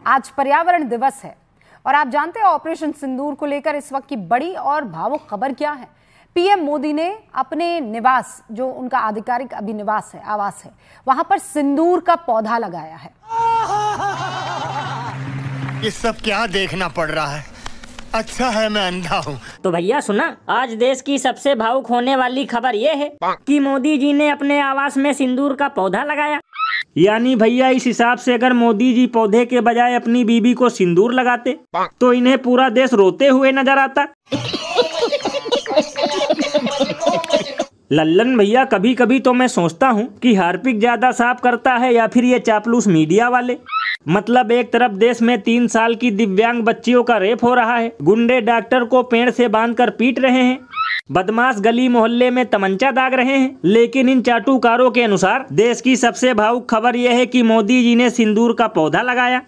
आज पर्यावरण दिवस है और आप जानते हैं ऑपरेशन सिंदूर को लेकर इस वक्त की बड़ी और भावुक खबर क्या है। पीएम मोदी ने अपने निवास, जो उनका आधिकारिक अभी निवास है, आवास है, वहां पर सिंदूर का पौधा लगाया है। ये सब क्या देखना पड़ रहा है? अच्छा है मैं अंधा हूँ। तो भैया सुना, आज देश की सबसे भावुक होने वाली खबर ये है कि मोदी जी ने अपने आवास में सिंदूर का पौधा लगाया। यानी भैया इस हिसाब से अगर मोदी जी पौधे के बजाय अपनी बीबी को सिंदूर लगाते तो इन्हें पूरा देश रोते हुए नजर आता। लल्लन भैया, कभी कभी तो मैं सोचता हूँ कि हार्पिक ज्यादा साफ करता है या फिर ये चापलूस मीडिया वाले। मतलब एक तरफ देश में 3 साल की दिव्यांग बच्चियों का रेप हो रहा है, गुंडे डॉक्टर को पेड़ से बांधकर पीट रहे हैं, बदमाश गली मोहल्ले में तमंचा दाग रहे हैं, लेकिन इन चाटुकारों के अनुसार देश की सबसे भावुक खबर यह है कि मोदी जी ने सिंदूर का पौधा लगाया।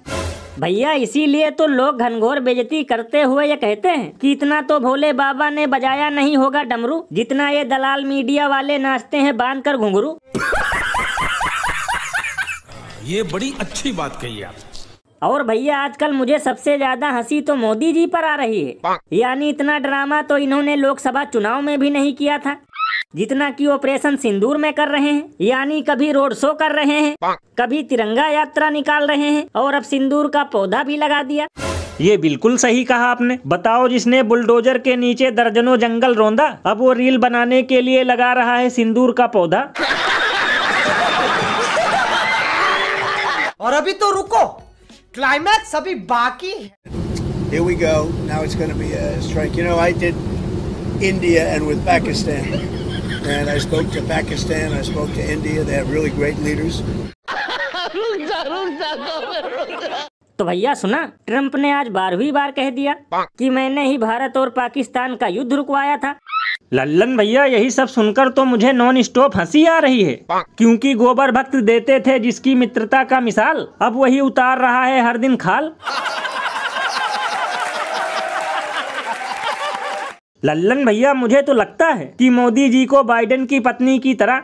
भैया इसीलिए तो लोग घनघोर बेइज्जती करते हुए ये कहते हैं कि इतना तो भोले बाबा ने बजाया नहीं होगा डमरू, जितना ये दलाल मीडिया वाले नाचते हैं बांध कर घुंघरू। ये बड़ी अच्छी बात कही आप। और भैया आजकल मुझे सबसे ज्यादा हंसी तो मोदी जी पर आ रही है। यानी इतना ड्रामा तो इन्होंने लोकसभा चुनाव में भी नहीं किया था जितना कि ऑपरेशन सिंदूर में कर रहे हैं। यानी कभी रोड शो कर रहे हैं, कभी तिरंगा यात्रा निकाल रहे हैं और अब सिंदूर का पौधा भी लगा दिया। ये बिल्कुल सही कहा आपने। बताओ, जिसने बुलडोजर के नीचे दर्जनों जंगल रौंदा, अब वो रील बनाने के लिए लगा रहा है सिंदूर का पौधा। और अभी तो रुको, क्लाइमैक्स अभी बाकी है। Here we go. Now it's going to be a strike. You know, I did India and with Pakistan. And I spoke to Pakistan, I spoke to India. They have really great leaders. तो भैया सुना, Trump ने आज 12वीं बार कह दिया कि मैंने ही भारत और पाकिस्तान का युद्ध रुकवाया था। लल्लन भैया, यही सब सुनकर तो मुझे नॉन स्टॉप हंसी आ रही है, क्योंकि गोबर भक्त देते थे जिसकी मित्रता का मिसाल, अब वही उतार रहा है हर दिन खाल। लल्लन भैया, मुझे तो लगता है कि मोदी जी को बाइडेन की पत्नी की तरह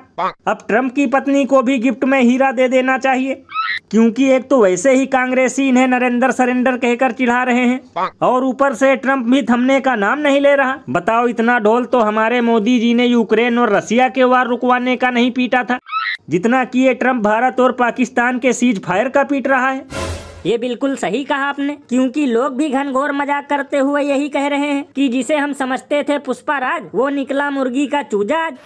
अब ट्रंप की पत्नी को भी गिफ्ट में हीरा दे देना चाहिए, क्योंकि एक तो वैसे ही कांग्रेसी इन्हें नरेंद्र सरेंडर कहकर चिढ़ा रहे हैं और ऊपर से ट्रंप भी थमने का नाम नहीं ले रहा। बताओ, इतना ढोल तो हमारे मोदी जी ने यूक्रेन और रसिया के वार रुकवाने का नहीं पीटा था जितना कि ये ट्रंप भारत और पाकिस्तान के सीज फायर का पीट रहा है। ये बिल्कुल सही कहा आपने, क्योंकि लोग भी घनघोर मजाक करते हुए यही कह रहे हैं कि जिसे हम समझते थे पुष्पा राज, वो निकला मुर्गी का चूजा आज।